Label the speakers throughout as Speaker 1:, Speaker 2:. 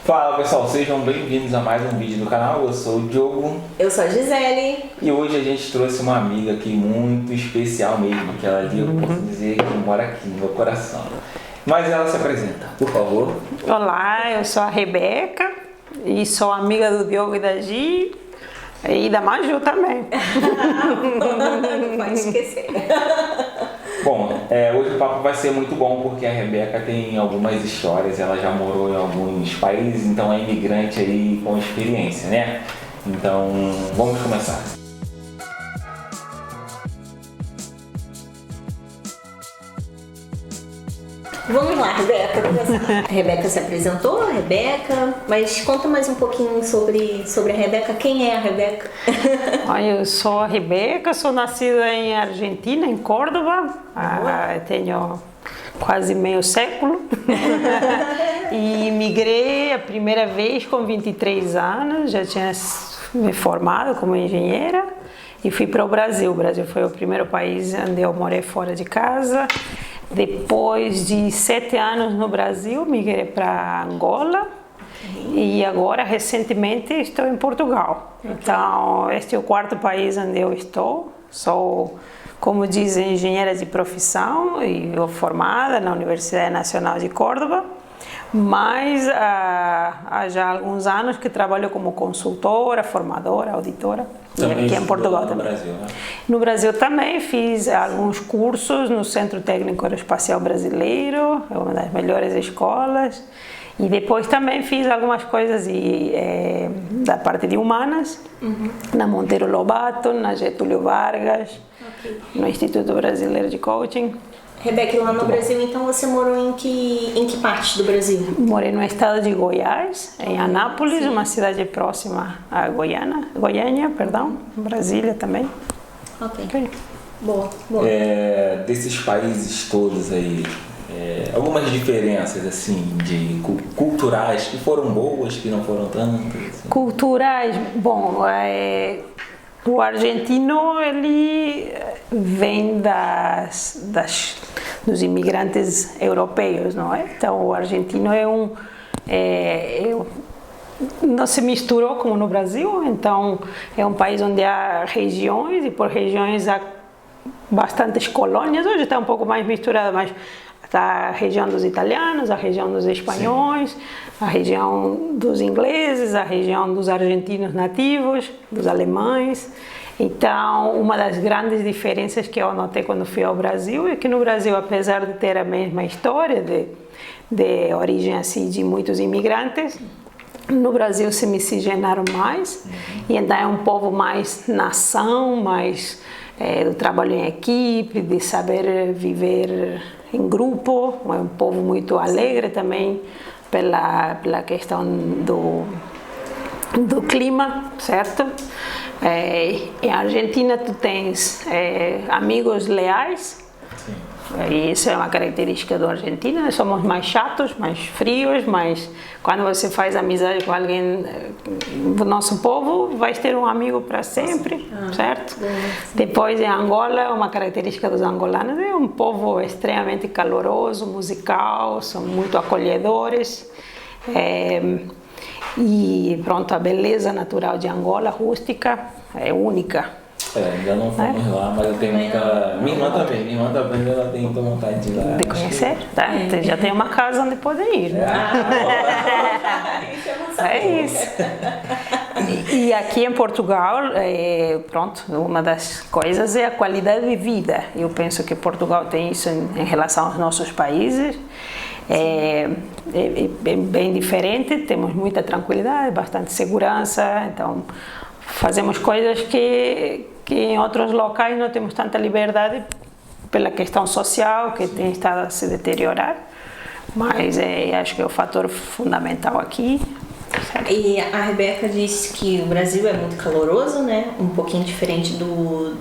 Speaker 1: Fala pessoal, sejam bem-vindos a mais um vídeo do canal. Eu sou o Diogo.
Speaker 2: Eu sou a Gisele.
Speaker 1: E hoje a gente trouxe uma amiga aqui muito especial mesmo, que ela ali eu posso dizer que mora aqui no meu coração. Mas ela se apresenta, por favor.
Speaker 3: Olá, eu sou a Rebeca e sou amiga do Diogo e da Gi e da Maju também.
Speaker 2: Não pode esquecer.
Speaker 1: Bom, hoje o papo vai ser muito bom porque a Rebeca tem algumas histórias, ela já morou em alguns países, então é imigrante aí com experiência, né? Então, vamos começar.
Speaker 2: Vamos lá, Rebeca. A Rebeca se apresentou, mas conta mais um pouquinho sobre a Rebeca. Quem é a Rebeca?
Speaker 3: Olha, eu sou a Rebeca, sou nascida em Argentina, em Córdoba. Tenho quase meio século. E migrei a primeira vez com 23 anos, já tinha me formado como engenheira e fui para o Brasil. O Brasil foi o primeiro país onde eu morei fora de casa. Depois de 7 anos no Brasil, migrei para Angola e agora, recentemente, estou em Portugal. Então, este é o quarto país onde eu estou. Sou, como dizem, engenheira de profissão e formada na Universidade Nacional de Córdoba, mas há já alguns anos que trabalho como consultora, formadora, auditora.
Speaker 1: Também
Speaker 3: aqui em Portugal
Speaker 1: no
Speaker 3: também.
Speaker 1: Brasil, né?
Speaker 3: No Brasil também fiz alguns cursos no Centro Técnico Aeroespacial Brasileiro, é uma das melhores escolas. E depois também fiz algumas coisas da parte de humanas, na Monteiro Lobato, na Getúlio Vargas, no Instituto Brasileiro de Coaching.
Speaker 2: Rebeca, lá no Brasil, então você morou em que parte do Brasil?
Speaker 3: Morei no estado de Goiás, em Anápolis, uma cidade próxima a Goiânia, Brasília também.
Speaker 2: Ok. Boa.
Speaker 1: Desses países todos aí, algumas diferenças assim culturais que foram boas, que não foram tantas? Assim.
Speaker 3: Culturais, bom, o argentino ele vem dos imigrantes europeus, não é? Então o argentino não se misturou como no Brasil, então é um país onde há regiões e por regiões há bastantes colônias. Hoje está um pouco mais misturada, mas está a região dos italianos, a região dos espanhóis, sim, a região dos ingleses, a região dos argentinos nativos, dos alemães. Então, uma das grandes diferenças que eu notei quando fui ao Brasil é que no Brasil, apesar de ter a mesma história de origem assim de muitos imigrantes, no Brasil se miscigenaram mais, e então é um povo mais nação, mais do trabalho em equipe, de saber viver em grupo. É um povo muito alegre também pela questão do clima, certo? Em Argentina tu tens amigos leais. E isso é uma característica do argentino. Nós somos mais chatos, mais frios, mas quando você faz amizade com alguém do nosso povo, vais ter um amigo para sempre, certo? Depois em Angola, uma característica dos angolanos é um povo extremamente caloroso, musical, são muito acolhedores. E pronto, a beleza natural de Angola, rústica, é única.
Speaker 1: Ainda não fomos lá, mas eu tenho muita... Minha irmã também, ela tem muita vontade de ir lá.
Speaker 3: De conhecer? Tá? Já tem uma casa onde podem ir. Né? É isso. E aqui em Portugal, pronto, uma das coisas é a qualidade de vida. Eu penso que Portugal tem isso em relação aos nossos países. É bem diferente, temos muita tranquilidade, bastante segurança, então fazemos coisas que em outros locais não temos tanta liberdade pela questão social que tem estado a se deteriorar, mas acho que é o fator fundamental aqui. Certo?
Speaker 2: E a Rebeca disse que o Brasil é muito caloroso, né? Um pouquinho diferente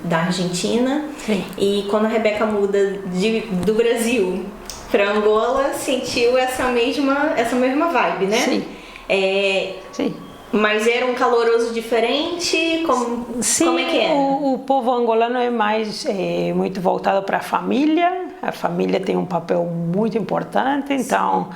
Speaker 2: da Argentina.
Speaker 3: Sim.
Speaker 2: E quando a Rebeca muda do Brasil para Angola, sentiu essa mesma vibe, né?
Speaker 3: Sim. Sim.
Speaker 2: Mas era um caloroso diferente?
Speaker 3: Sim,
Speaker 2: como é que era?
Speaker 3: O povo angolano é mais muito voltado para a família tem um papel muito importante, então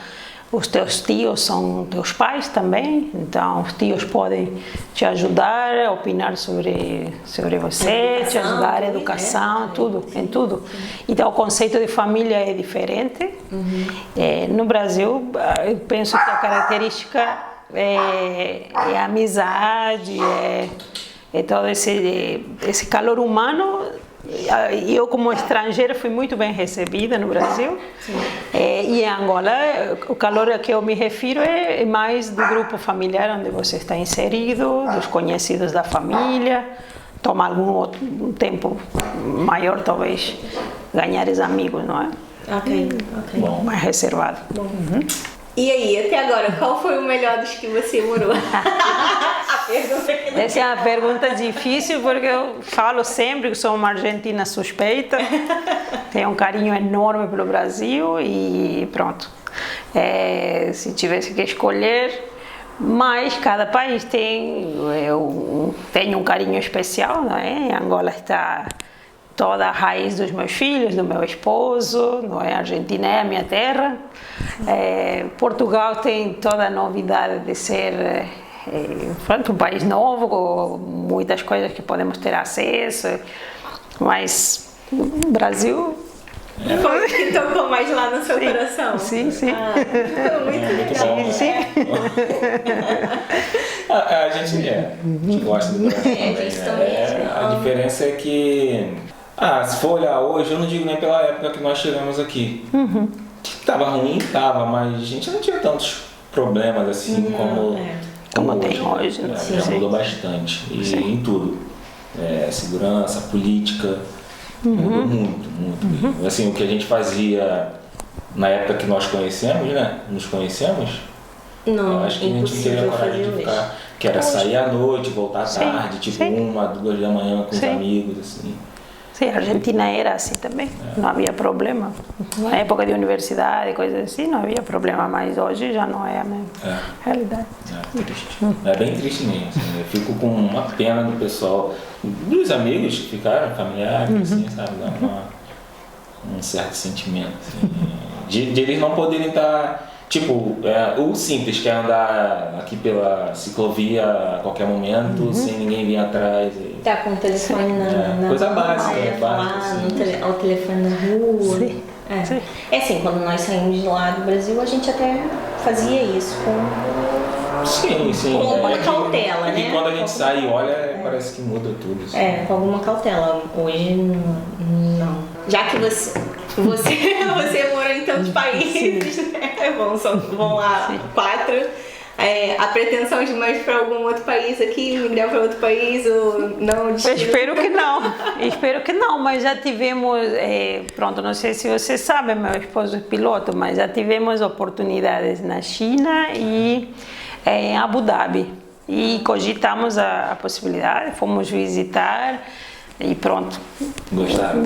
Speaker 3: os teus tios são teus pais também, então os tios podem te ajudar a opinar sobre você, te ajudar a educação, tudo, em tudo. Então o conceito de família é diferente. No Brasil, eu penso que a característica é a amizade, é todo esse calor humano. Eu, como estrangeira, fui muito bem recebida no Brasil. E em Angola, o calor a que eu me refiro é mais do grupo familiar onde você está inserido, dos conhecidos da família. Toma um tempo maior, talvez, ganhares amigos, não é?
Speaker 2: Ok.
Speaker 3: Mais reservado.
Speaker 2: E aí, até agora, qual foi o melhor dos que você morou? A pergunta que não...
Speaker 3: Essa é uma pergunta difícil, porque eu falo sempre que sou uma argentina suspeita, tenho um carinho enorme pelo Brasil e pronto. Se tivesse que escolher, mas cada país tem um carinho especial, não é? Em Angola está toda a raiz dos meus filhos, do meu esposo, não é? A Argentina é a minha terra. Portugal tem toda a novidade de ser um país novo, com muitas coisas que podemos ter acesso, mas o Brasil...
Speaker 2: Foi o que tocou mais lá no seu coração?
Speaker 3: Sim.
Speaker 2: Muito legal.
Speaker 1: Bom.
Speaker 3: Sim.
Speaker 1: A gente gosta do Brasil também, né? A diferença é que, se for olhar hoje, eu não digo nem pela época que nós chegamos aqui. Tava ruim, mas a gente não tinha tantos problemas assim como
Speaker 3: tem hoje.
Speaker 1: Né? Já mudou bastante, e em tudo. Segurança, política, mudou muito. Assim, o que a gente fazia na época que nós conhecemos, né? Nos conhecemos,
Speaker 2: não,
Speaker 1: acho que a gente não teria coragem de ficar, que era sair à noite, voltar à tarde, tipo 1, 2 da manhã com os amigos, assim.
Speaker 3: Sim, a Argentina era assim também, não havia problema. Na época de universidade, coisas assim, não havia problema, mas hoje já não é a mesma realidade.
Speaker 1: Triste. É bem triste mesmo. Assim, eu fico com uma pena do pessoal, dos amigos que ficaram, familiares, assim, sabe? Dá um certo sentimento. Assim, de eles não poderem estar. Tipo, o simples, que é andar aqui pela ciclovia a qualquer momento, sem ninguém vir atrás.
Speaker 2: Tá com o telefone na
Speaker 1: coisa básica,
Speaker 2: ao telefone na rua.
Speaker 3: Sim.
Speaker 2: É assim, quando nós saímos de lá do Brasil, a gente até fazia isso com...
Speaker 1: Sim.
Speaker 2: Com alguma cautela, né?
Speaker 1: E quando a gente sai e olha, parece que muda tudo. Assim.
Speaker 2: Com alguma cautela. Hoje, não. Já que você morou em tantos países, né? Vão lá 4. A pretensão de mais para algum outro país aqui, migrar para outro país ou não?
Speaker 3: Eu espero que não, mas já tivemos, não sei se você sabe, meu esposo é piloto, mas já tivemos oportunidades na China e em Abu Dhabi. E cogitamos a possibilidade, fomos visitar e pronto.
Speaker 1: Gostaram?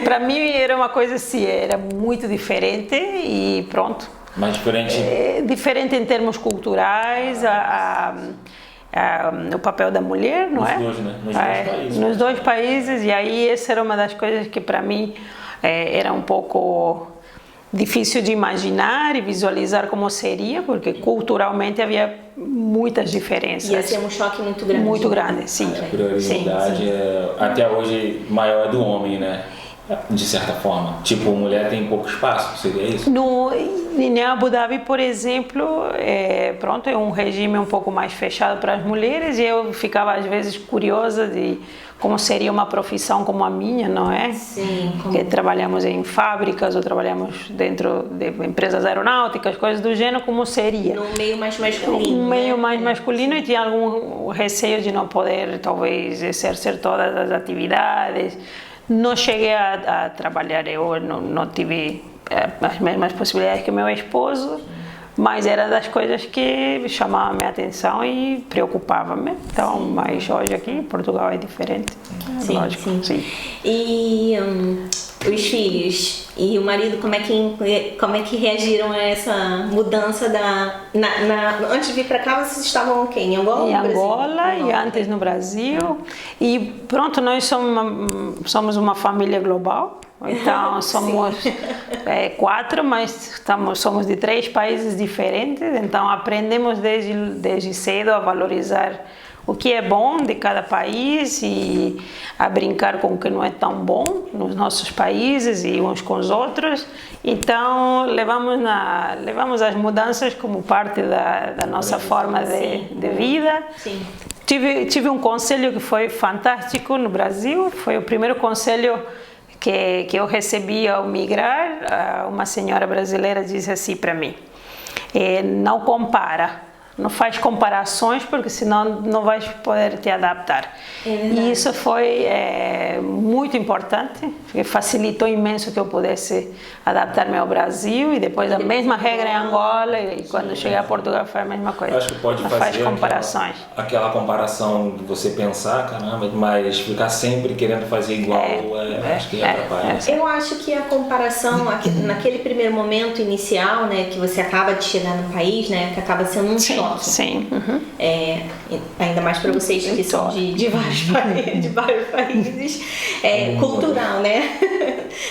Speaker 3: Para mim era uma coisa assim, era muito diferente e pronto.
Speaker 1: Mais diferente?
Speaker 3: Diferente em termos culturais, o papel da mulher, não é?
Speaker 1: Nos dois, né? Nos dois países.
Speaker 3: Nos dois países, e aí essa era uma das coisas que para mim era um pouco difícil de imaginar e visualizar como seria, porque culturalmente havia muitas diferenças.
Speaker 2: Ia ser um choque muito grande.
Speaker 3: Muito grande, sim.
Speaker 1: A prioridade até hoje maior é do homem, né? De certa forma. Tipo, mulher tem pouco espaço, seria isso?
Speaker 3: Em Abu Dhabi, por exemplo, é um regime um pouco mais fechado para as mulheres e eu ficava às vezes curiosa de como seria uma profissão como a minha, não é?
Speaker 2: Sim.
Speaker 3: Que trabalhamos em fábricas ou trabalhamos dentro de empresas aeronáuticas, coisas do gênero, como seria?
Speaker 2: Num meio mais masculino.
Speaker 3: Um meio mais masculino e tinha algum receio de não poder, talvez, exercer todas as atividades. Não cheguei a trabalhar, eu não tive as mesmas possibilidades que meu esposo, mas era das coisas que chamavam a minha atenção e preocupava-me. Então, mas hoje aqui em Portugal é diferente.
Speaker 2: Sim,
Speaker 3: lógico.
Speaker 2: sim. E os filhos e o marido, como é que reagiram a essa mudança antes de vir para cá, vocês estavam o quê? Em Angola?
Speaker 3: Em Angola e antes no Brasil. E pronto, nós somos uma família global. Então somos 4, mas somos de 3 países diferentes. Então aprendemos desde cedo a valorizar o que é bom de cada país e a brincar com o que não é tão bom nos nossos países e uns com os outros. Então levamos as mudanças como parte da nossa forma de vida.
Speaker 2: Sim.
Speaker 3: Tive um conselho que foi fantástico no Brasil. Foi o primeiro conselho que eu recebi ao migrar. Uma senhora brasileira disse assim para mim: não compara. Não faz comparações, porque senão não vais poder te adaptar. E isso foi muito importante, porque facilitou imenso que eu pudesse adaptar-me ao Brasil, e depois a mesma regra em Angola, e quando cheguei a Portugal foi a mesma coisa.
Speaker 1: Acho que pode
Speaker 3: não
Speaker 1: fazer
Speaker 3: faz comparações.
Speaker 1: Aquela comparação de você pensar, caramba, mas ficar sempre querendo fazer igual, acho que atrapalha.
Speaker 2: Eu acho que a comparação, naquele primeiro momento inicial, né, que você acaba de chegar no país, né, que acaba sendo um choque.
Speaker 3: Sim.
Speaker 2: Ainda mais para vocês que são de vários países, cultural, né?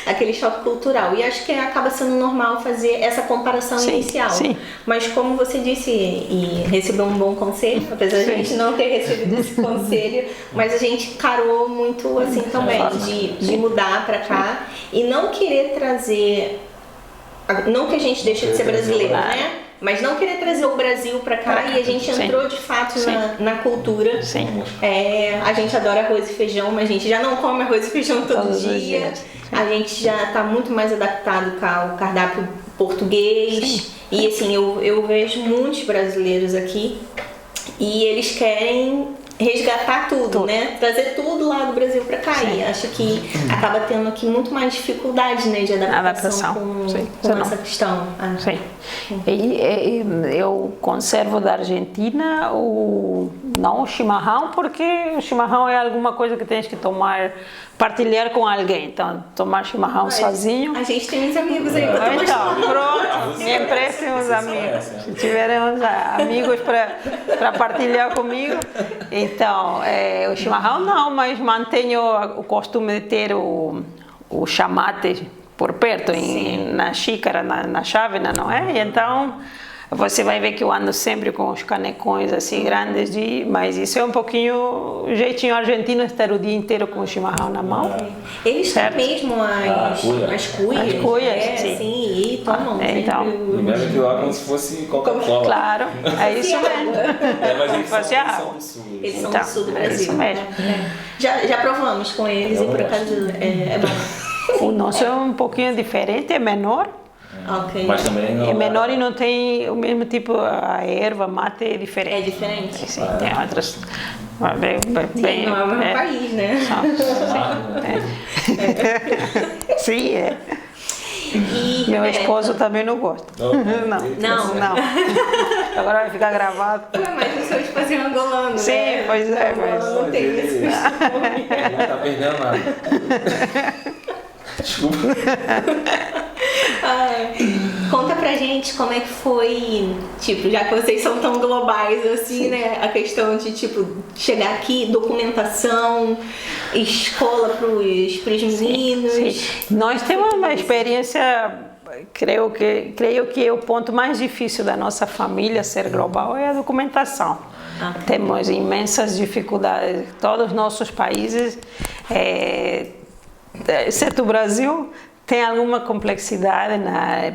Speaker 2: Aquele choque cultural. E acho que acaba sendo normal fazer essa comparação inicial.
Speaker 3: Sim.
Speaker 2: Mas como você disse, e recebeu um bom conselho, apesar de a gente não ter recebido esse conselho, mas a gente carou muito assim também, de mudar para cá e não querer trazer. Não que a gente deixe de ser brasileiro, né? Mas não querer trazer o Brasil para cá, e a gente entrou de fato na cultura.
Speaker 3: Sim.
Speaker 2: A gente adora arroz e feijão, mas a gente já não come arroz e feijão todo dia. A gente já está muito mais adaptado ao cardápio português. Sim. E assim, eu vejo muitos brasileiros aqui e eles querem resgatar tudo, né? Trazer tudo lá do Brasil para cá. Sim. E acho que acaba tendo aqui muito mais dificuldade, né, de adaptação. Com essa questão.
Speaker 3: Sim. E eu conservo da Argentina não o chimarrão, porque o chimarrão é alguma coisa que tens que partilhar com alguém. Então, tomar chimarrão sozinho.
Speaker 2: A gente tem uns amigos aí para tomar chimarrão.
Speaker 3: Pronto, me emprestem uns amigos. Se tiverem uns amigos para partilhar comigo. Então, o chimarrão não, mas mantenho o costume de ter o chamate por perto, na xícara, na chávena, não é? E então, você vai ver que eu ando sempre com os canecões assim grandes, mas isso é um pouquinho o jeitinho argentino, estar o dia inteiro com o chimarrão na mão.
Speaker 2: Eles têm mesmo as cuias,
Speaker 3: sim.
Speaker 2: E tomam
Speaker 1: então, primeiro que lá como se fosse Coca-Cola.
Speaker 3: Claro, é isso mesmo.
Speaker 1: Mas eles são do sul.
Speaker 2: Eles são do sul do Brasil.
Speaker 3: É isso mesmo.
Speaker 2: Já provamos com eles e por acaso é bom.
Speaker 3: O nosso é um pouquinho diferente, é menor.
Speaker 1: Okay. Mas também não
Speaker 3: é menor e não tem o mesmo tipo, a erva mate é diferente.
Speaker 2: É diferente.
Speaker 3: Sim, tem outras.
Speaker 2: Não é o mesmo país, né?
Speaker 3: Sim, é. E meu esposo também não gosta.
Speaker 2: Não.
Speaker 3: Agora vai ficar gravado.
Speaker 2: Mas o seu esposo é angolano,
Speaker 3: sim,
Speaker 2: né?
Speaker 3: Sim, pois é.
Speaker 2: Não tem isso.
Speaker 1: Não tá perdendo nada. Desculpa.
Speaker 2: Conta pra gente como é que foi, tipo, já que vocês são tão globais assim, sim, né? A questão de, tipo, chegar aqui, documentação, escola pros meninos. Sim.
Speaker 3: Nós temos uma experiência, creio que o ponto mais difícil da nossa família ser global é a documentação. Temos imensas dificuldades. Todos os nossos países, exceto o Brasil, tem alguma complexidade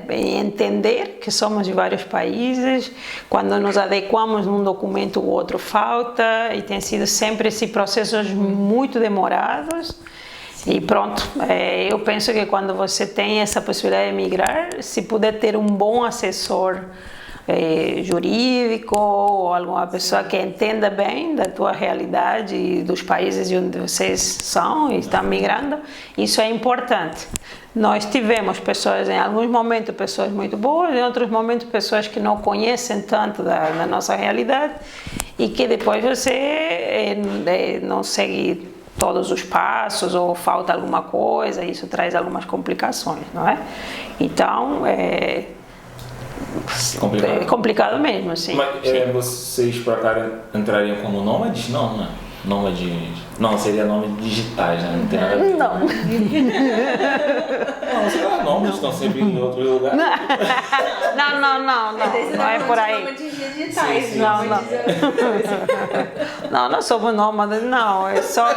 Speaker 3: em entender que somos de vários países. Quando nos adequamos num documento, o outro falta, e tem sido sempre esses processos muito demorados. E pronto, eu penso que quando você tem essa possibilidade de migrar, se puder ter um bom assessor jurídico ou alguma pessoa que entenda bem da tua realidade e dos países de onde vocês são e estão migrando, isso é importante. Nós tivemos pessoas, em alguns momentos, pessoas muito boas, em outros momentos, pessoas que não conhecem tanto da nossa realidade e que depois você não segue todos os passos ou falta alguma coisa, isso traz algumas complicações, não é? Então, é complicado mesmo, assim.
Speaker 1: Mas vocês por acaso entrariam como nômades? Não, né? Não, seria nômades digitais, né? Não tem nada a ver.
Speaker 3: Não.
Speaker 1: Não, sei lá, nômades estão sempre em outro lugar.
Speaker 3: Não é por aí.
Speaker 2: Digitais,
Speaker 1: Sim,
Speaker 3: Não somos nômades, não. É só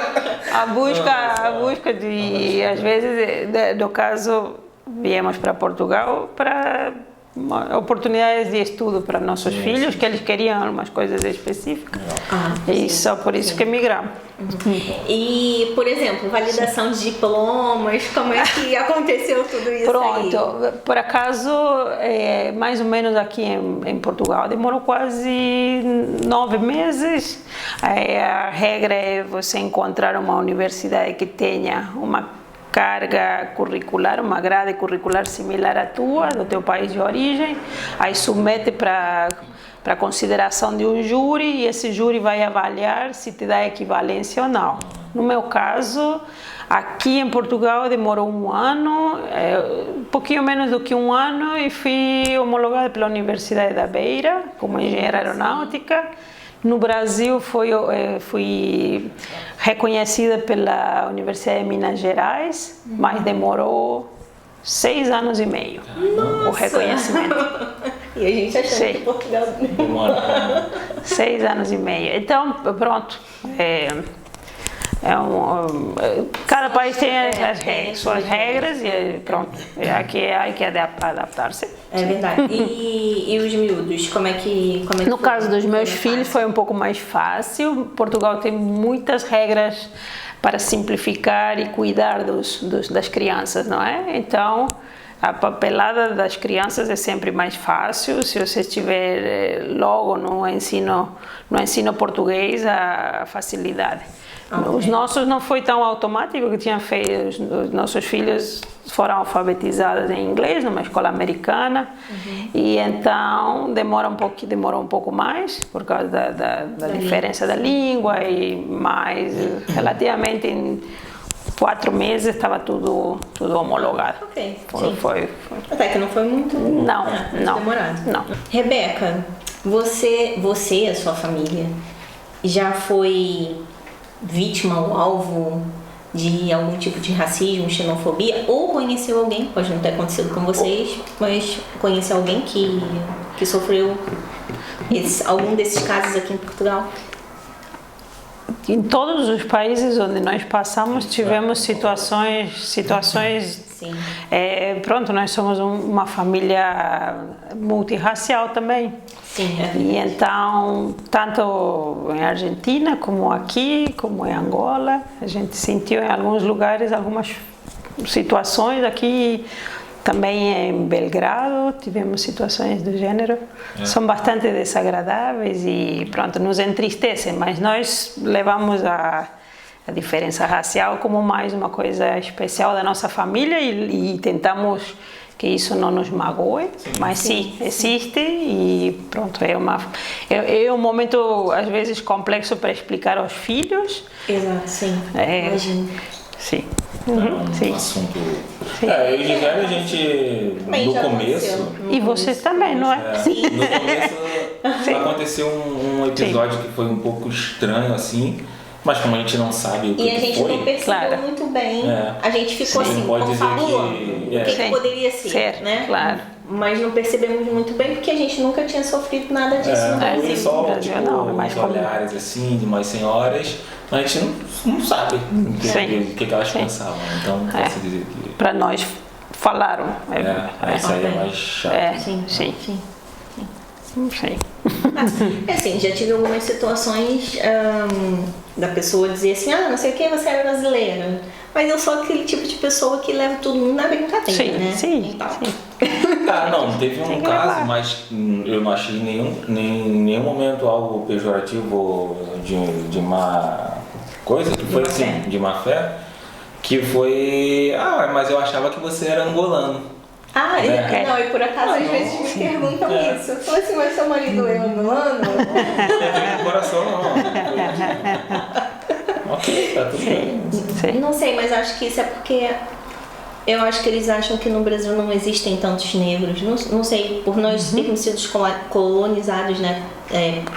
Speaker 3: a busca de, às vezes, no caso, viemos para Portugal para oportunidades de estudo para nossos filhos, que eles queriam umas coisas específicas. E só por isso que migramos.
Speaker 2: E, por exemplo, validação de diplomas, como é que aconteceu tudo isso?
Speaker 3: Pronto,
Speaker 2: aí?
Speaker 3: Por acaso, mais ou menos aqui em Portugal, demorou quase 9 meses. A regra é você encontrar uma universidade que tenha uma carga curricular, uma grade curricular similar à tua, do teu país de origem, aí submete para consideração de um júri e esse júri vai avaliar se te dá equivalência ou não. No meu caso, aqui em Portugal demorou um ano, um pouquinho menos do que um ano, e fui homologada pela Universidade da Beira como engenheira aeronáutica. No Brasil fui reconhecida pela Universidade de Minas Gerais, mas demorou 6 anos e meio.
Speaker 2: Nossa.
Speaker 3: O reconhecimento.
Speaker 2: E a gente achando que Portugal demora.
Speaker 3: 6 anos e meio. Então, pronto. Cada país tem suas regras e pronto. Aqui há que adaptar-se.
Speaker 2: É verdade. E os miúdos, como é que
Speaker 3: No caso dos meus filhos foi um pouco mais fácil. Portugal tem muitas regras para simplificar e cuidar das crianças, não é? Então, a papelada das crianças é sempre mais fácil. Se você estiver logo no ensino português, a facilidade. Os nossos não foi tão automático, que tinha feito, os nossos filhos foram alfabetizados em inglês numa escola americana, e então demorou um pouco mais por causa da diferença da língua, e mais relativamente em 4 meses estava tudo homologado.
Speaker 2: Ok,
Speaker 3: foi.
Speaker 2: Até que não foi muito demorado.
Speaker 3: Não.
Speaker 2: Rebeca, você e a sua família já foi vítima ou alvo de algum tipo de racismo, xenofobia, ou conheceu alguém, pode não ter acontecido com vocês, mas conheceu alguém que sofreu algum desses casos aqui em Portugal?
Speaker 3: Em todos os países onde nós passamos tivemos situações.
Speaker 2: Sim.
Speaker 3: Pronto, nós somos uma família multirracial também.
Speaker 2: Sim.
Speaker 3: E então, tanto em Argentina como aqui, como em Angola, a gente sentiu em alguns lugares algumas situações. Aqui também em Belgrado tivemos situações do gênero. São bastante desagradáveis e pronto, nos entristecem, mas nós levamos a diferença racial como mais uma coisa especial da nossa família e tentamos que isso não nos magoe, mas sim, existe e pronto, é um momento às vezes complexo para explicar aos filhos.
Speaker 2: Exato, sim, imagino.
Speaker 3: Sim.
Speaker 1: Um assunto. Eu e Gisele, a gente no começo.
Speaker 3: E vocês também, não é?
Speaker 1: Sim. No começo aconteceu um episódio que foi um pouco estranho assim. Mas como a gente não sabe o que foi...
Speaker 2: E a gente não percebeu muito bem. A gente ficou assim, confabulando o que poderia ser, né?
Speaker 3: Claro.
Speaker 2: Mas não percebemos muito bem porque a gente nunca tinha sofrido nada disso no Brasil.
Speaker 1: Só uns olhares assim, de umas senhoras, mas a gente não sabe o que elas pensavam. Então não posso dizer que...
Speaker 3: Para nós falaram.
Speaker 1: Isso aí é mais chato.
Speaker 3: Sim. Não sei.
Speaker 2: Assim, já tive algumas situações da pessoa dizer assim, não sei o que, você é brasileira. Mas eu sou aquele tipo de pessoa que leva todo mundo na brincadeira, né?
Speaker 3: Sim.
Speaker 1: Não, teve um caso, mas eu não achei em nenhum momento algo pejorativo de má coisa, que foi assim, de má fé, que foi, mas eu achava que você era angolano.
Speaker 2: Não, e por acaso às vezes me perguntam isso. Eu falo assim, mas seu marido é angolano?
Speaker 1: Não tem no coração, não. Ok, tá tudo bem.
Speaker 3: Sim.
Speaker 2: Não sei, mas acho que isso é porque eu acho que eles acham que no Brasil não existem tantos negros. Não sei, por nós termos sido colonizados, né,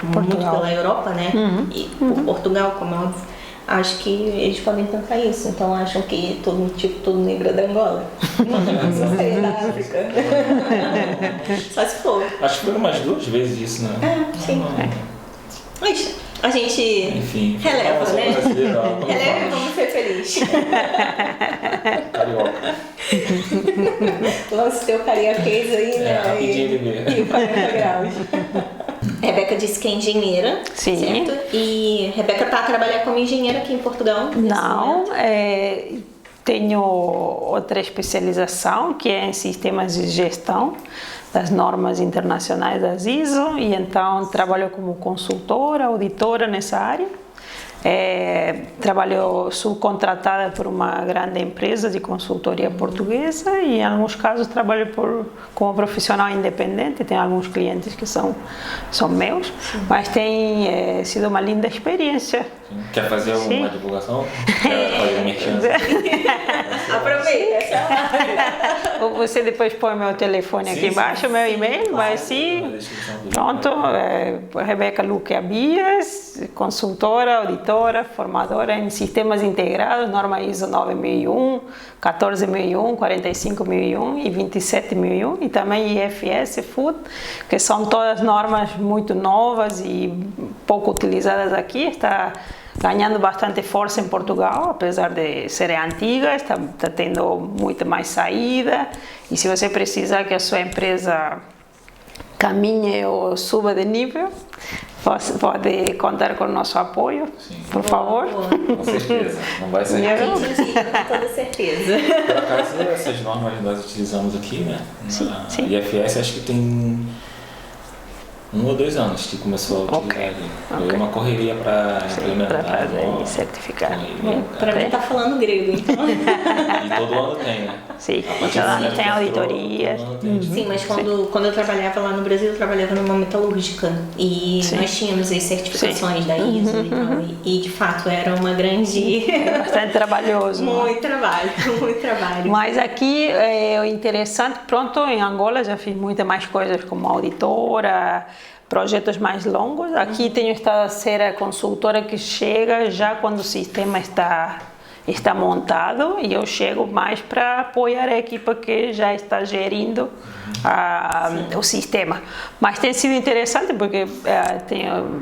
Speaker 2: muito pela Europa, né, e por Portugal, como é óbvio. Acho que eles podem pensar isso, então acham que todo negro é da Angola. Não sei, da África. Só se for.
Speaker 1: Acho que foram umas 2 vezes isso, né?
Speaker 2: Sim. Mas a gente
Speaker 1: enfim,
Speaker 2: releva, né? Releva e
Speaker 1: vamos
Speaker 2: vamos ser felizes.
Speaker 1: Carioca.
Speaker 2: Lance teu carioquês aí, né?
Speaker 1: Rapidinho de ver.
Speaker 2: E o 40 graus. Rebeca disse que é engenheira,
Speaker 3: Sim.
Speaker 2: certo? E Rebeca está a trabalhar como engenheira aqui em Portugal?
Speaker 3: Não, tenho outra especialização que é em sistemas de gestão das normas internacionais das ISO e então trabalho como consultora, auditora nessa área. Trabalho subcontratada por uma grande empresa de consultoria portuguesa e em alguns casos trabalho como profissional independente. Tenho alguns clientes que são meus, mas tem sido uma linda experiência.
Speaker 1: Quer fazer uma divulgação? Quer fazer um merchan?
Speaker 2: Aproveita, essa é a hora.
Speaker 3: Você depois põe meu telefone aqui embaixo, meu e-mail, vai assim. Pronto, Rebeca Luque Abias, consultora, auditora, formadora em sistemas integrados, norma ISO 9001, 14001, 45001 e 27001 e também IFS Food, que são todas normas muito novas e pouco utilizadas aqui. Está ganhando bastante força em Portugal, apesar de serem antigas, está tendo muito mais saída. E se você precisar que a sua empresa caminhe ou suba de nível, pode contar com o nosso apoio, por favor.
Speaker 1: Com certeza, não vai ser
Speaker 2: Com toda certeza.
Speaker 1: Por acaso, essas normas nós utilizamos aqui, né?
Speaker 3: Sim.
Speaker 1: IFS acho que tem 1 ou 2 anos que começou a utilizar. Foi uma correria para implementar.
Speaker 3: Para fazer certificado.
Speaker 2: Para mim tá falando grego, então.
Speaker 1: E todo ano tem, né?
Speaker 3: Sim, todo ano tem auditorias.
Speaker 2: Sim, mas quando eu trabalhava lá no Brasil, eu trabalhava numa metalúrgica e nós tínhamos as certificações da ISO e tal. E de fato era uma grande...
Speaker 3: Bastante trabalhoso.
Speaker 2: Muito trabalho.
Speaker 3: Mas aqui o interessante, pronto, em Angola já fiz muitas mais coisas como auditora, projetos mais longos. Aqui tenho estado a ser a consultora que chega já quando o sistema está montado e eu chego mais para apoiar a equipa que já está gerindo o sistema. Mas tem sido interessante porque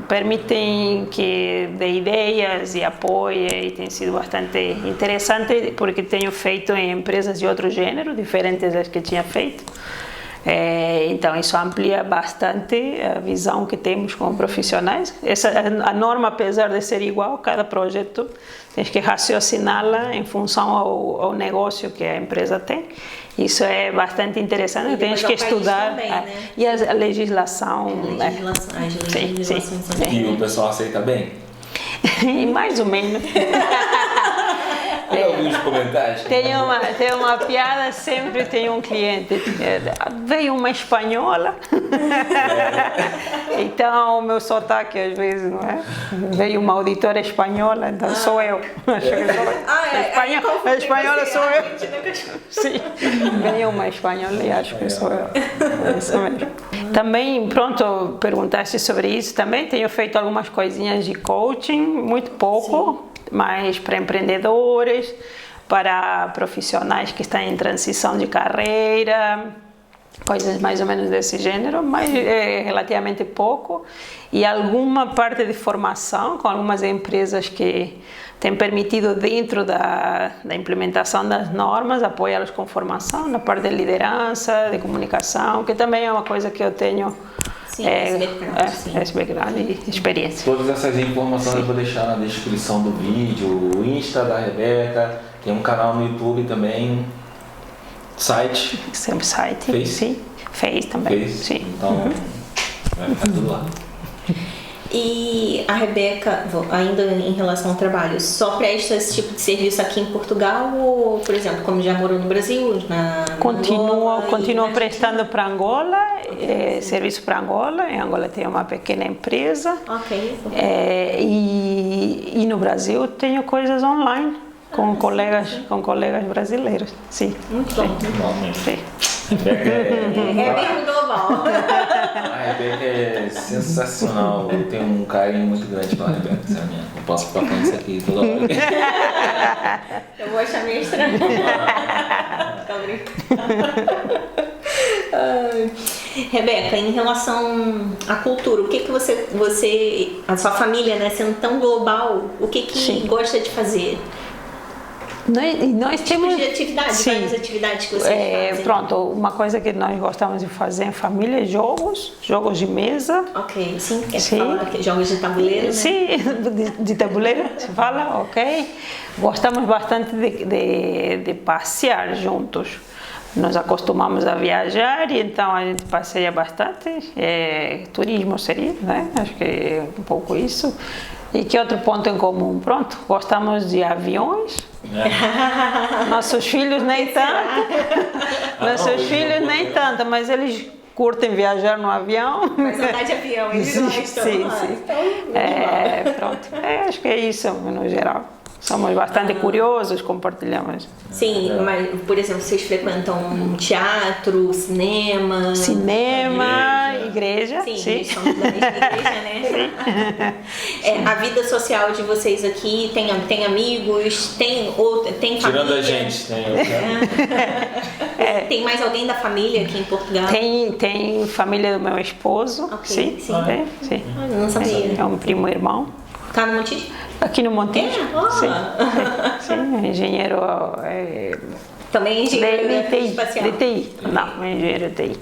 Speaker 3: permitem que dê ideias e apoie e tem sido bastante interessante porque tenho feito em empresas de outro gênero, diferentes das que tinha feito. Então isso amplia bastante a visão que temos como profissionais. A norma, apesar de ser igual, cada projeto tem que raciociná-la em função ao negócio que a empresa tem. Isso é bastante interessante, tens que estudar
Speaker 2: também, né?
Speaker 3: E a legislação.
Speaker 2: Sim.
Speaker 1: E o pessoal aceita bem?
Speaker 3: Mais ou menos.
Speaker 1: Tem alguns comentários?
Speaker 3: Tem uma piada, sempre tem um cliente. Veio uma espanhola. Então, o meu sotaque às vezes, não é? Veio uma auditora espanhola, então sou eu. Acho que sou a espanhola sou eu. Sim, veio uma espanhola e acho que sou eu. É isso mesmo. Também, pronto, perguntaste sobre isso. Também tenho feito algumas coisinhas de coaching, muito pouco. Sim. Mas para empreendedores, para profissionais que estão em transição de carreira, coisas mais ou menos desse gênero, mas relativamente pouco. E alguma parte de formação com algumas empresas que têm permitido, dentro da implementação das normas, apoiá-los com formação na parte de liderança, de comunicação, que também é uma coisa que eu tenho. Esse background e experiência.
Speaker 1: Todas essas informações eu vou deixar na descrição do vídeo, o Insta da Rebeca, tem um canal no YouTube também, site.
Speaker 3: Sempre site,
Speaker 1: Face?
Speaker 3: Sim. Face também.
Speaker 1: Face.
Speaker 3: Sim.
Speaker 1: Então, vai ficar tudo lá.
Speaker 2: E a Rebeca, ainda em relação ao trabalho, só presta esse tipo de serviço aqui em Portugal ou, por exemplo, como já morou no Brasil,
Speaker 3: Continua prestando para Angola, serviço para Angola. Em Angola tem uma pequena empresa.
Speaker 2: Ok.
Speaker 3: E no Brasil tenho coisas online. com colegas brasileiros, sim.
Speaker 2: Muito bom.
Speaker 1: Muito bom mesmo.
Speaker 3: Sim.
Speaker 1: Rebeca
Speaker 2: É mesmo global.
Speaker 1: a Rebeca é sensacional. Eu tenho um carinho muito grande pela Rebeca, sabe? Eu posso ficar falando isso aqui toda hora.
Speaker 2: Eu vou achar meio estranho. Tá brincando. Ai. Rebeca, em relação à cultura, o que você, a sua família, né, sendo tão global, o que
Speaker 3: Sim.
Speaker 2: gosta de fazer?
Speaker 3: Nós temos
Speaker 2: De atividades,
Speaker 3: Sim.
Speaker 2: várias atividades que vocês fazem.
Speaker 3: Pronto, uma coisa que nós gostamos de fazer em família é jogos de mesa.
Speaker 2: Ok, sim, quer
Speaker 3: Sim.
Speaker 2: falar que jogos de tabuleiro, né?
Speaker 3: Sim, de tabuleiro, se fala, ok. Gostamos bastante de passear juntos. Nós acostumamos a viajar e então a gente passeia bastante. Turismo seria, né? Acho que é um pouco isso. E que outro ponto em comum? Pronto, gostamos de aviões. Nossos filhos nem tanto. Nossos filhos nem tanto, mas eles curtem viajar no avião.
Speaker 2: Mas andar de avião, eles gostam.
Speaker 3: Sim.
Speaker 2: Então,
Speaker 3: Pronto. Acho que é isso no geral. Somos bastante curiosos, compartilhamos.
Speaker 2: sim, mas, por exemplo, vocês frequentam teatro, cinema?
Speaker 3: Igreja.
Speaker 2: Sim, eles são da mesma igreja, né? A vida social de vocês aqui, tem amigos, tem família?
Speaker 1: Tirando a gente,
Speaker 2: Tem mais alguém da família aqui em Portugal?
Speaker 3: Tem família do meu esposo.
Speaker 2: Ok, sim.
Speaker 3: Sim.
Speaker 2: Ah, não sabia.
Speaker 3: É um primo irmão.
Speaker 2: Tá no Montijo?
Speaker 3: Aqui no Montijo. Sim, engenheiro.
Speaker 2: Também engenheiro
Speaker 3: de
Speaker 2: espacial?
Speaker 3: De TI. Não, engenheiro de TI.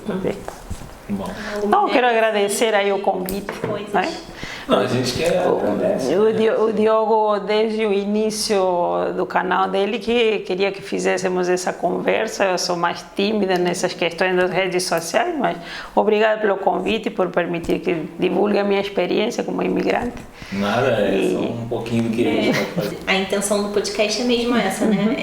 Speaker 1: Bom.
Speaker 3: Não, quero agradecer aí o convite. Né?
Speaker 1: Não, a gente quer agradecer.
Speaker 3: O Diogo, desde o início do canal dele, que queria que fizéssemos essa conversa. Eu sou mais tímida nessas questões das redes sociais, mas obrigada pelo convite e por permitir que divulgue a minha experiência como imigrante.
Speaker 1: Nada, só um pouquinho do que a gente pode fazer.
Speaker 2: A intenção do podcast é mesmo essa, né?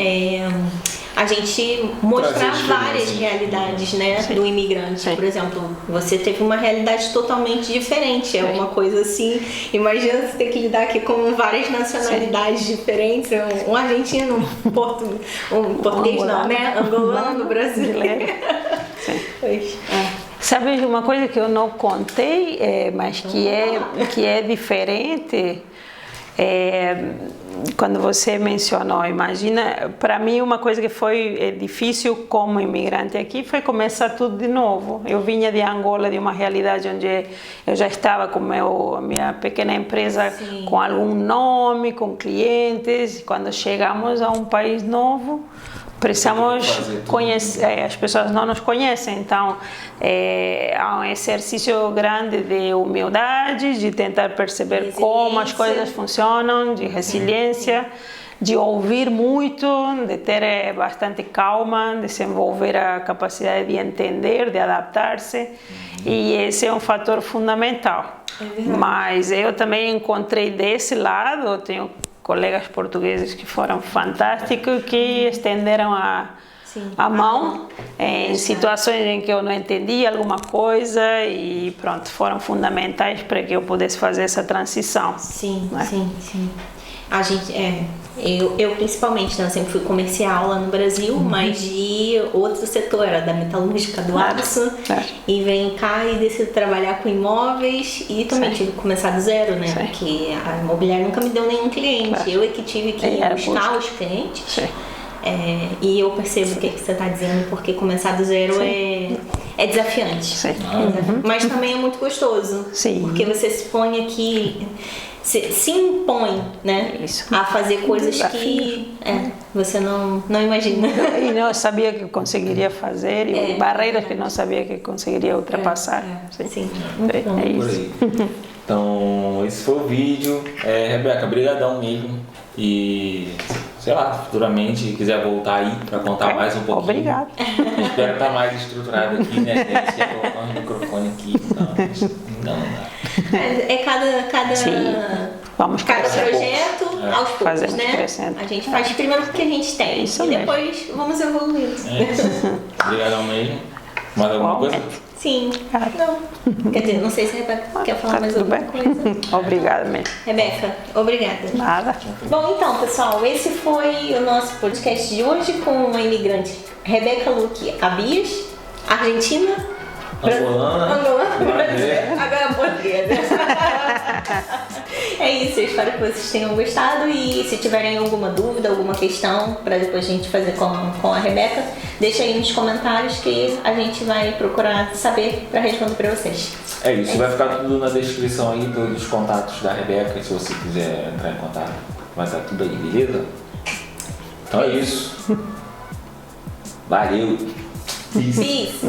Speaker 2: A gente mostrar várias realidades, né, do imigrante.
Speaker 3: Sim.
Speaker 2: Por exemplo, você teve uma realidade totalmente diferente. É uma coisa assim, imagina você ter que lidar aqui com várias nacionalidades diferentes. Um argentino, um português não, né? Angolano, brasileiro.
Speaker 3: Sim.
Speaker 2: Pois.
Speaker 3: Sabe uma coisa que eu não contei, mas que é diferente? Quando você mencionou, imagina, para mim uma coisa que foi difícil como imigrante aqui foi começar tudo de novo. Eu vinha de Angola, de uma realidade onde eu já estava com a minha pequena empresa, sim, com algum nome, com clientes. Quando chegamos a um país novo, precisamos conhecer, as pessoas não nos conhecem, então há um exercício grande de humildade, de tentar perceber como as coisas funcionam, de resiliência, de ouvir muito, de ter bastante calma, desenvolver a capacidade de entender, de adaptar-se, e esse é um fator fundamental. Mas eu também encontrei desse lado, eu tenho colegas portugueses que foram fantásticos, que estenderam a mão em situações em que eu não entendia alguma coisa e pronto, foram fundamentais para que eu pudesse fazer essa transição.
Speaker 2: Sim, né? Sim. A gente, eu principalmente, né, eu sempre fui comercial lá no Brasil, mas de outro setor, era da metalúrgica, do aço, e venho cá e decido trabalhar com imóveis e também tive que começar do zero, né, porque a imobiliária nunca me deu nenhum cliente, eu é que tive que buscar os clientes. E eu percebo o que você está dizendo, porque começar do zero é desafiante. Mas também é muito gostoso, porque você se põe aqui, se impõe, né, a fazer coisas que você não imagina.
Speaker 3: E não sabia que conseguiria fazer, e barreiras que não sabia que conseguiria ultrapassar.
Speaker 2: Sim.
Speaker 3: É isso.
Speaker 1: Então, esse foi o vídeo. Rebeca, brigadão mesmo. E, sei lá, futuramente quiser voltar aí para contar mais um pouquinho.
Speaker 3: Obrigada.
Speaker 1: Espero estar mais estruturado aqui, né? A gente quer colocar um microfone aqui, então não dá.
Speaker 2: Cada projeto aos poucos, né?
Speaker 3: Crescendo.
Speaker 2: A gente faz primeiro o que a gente tem e depois vamos evoluindo.
Speaker 1: Obrigadão mesmo. Mais alguma coisa?
Speaker 2: Sim. Não. Quer dizer, não sei se a Rebeca quer falar mais
Speaker 3: tudo
Speaker 2: alguma
Speaker 3: bem.
Speaker 2: coisa.
Speaker 3: Obrigada mesmo.
Speaker 2: Rebeca, obrigada.
Speaker 3: Nada.
Speaker 2: Bom, então, pessoal, esse foi o nosso podcast de hoje com a imigrante Rebeca Luque Abias, argentina, angolana, brasileira. Agora portuguesa. É isso, eu espero que vocês tenham gostado e se tiverem alguma dúvida, alguma questão para depois a gente fazer com a Rebeca, deixa aí nos comentários que a gente vai procurar saber para responder para vocês.
Speaker 1: É isso, vai ficar tudo na descrição aí dos contatos da Rebeca, se você quiser entrar em contato, vai estar tudo aí, beleza? Então é isso. Valeu!
Speaker 2: Peace!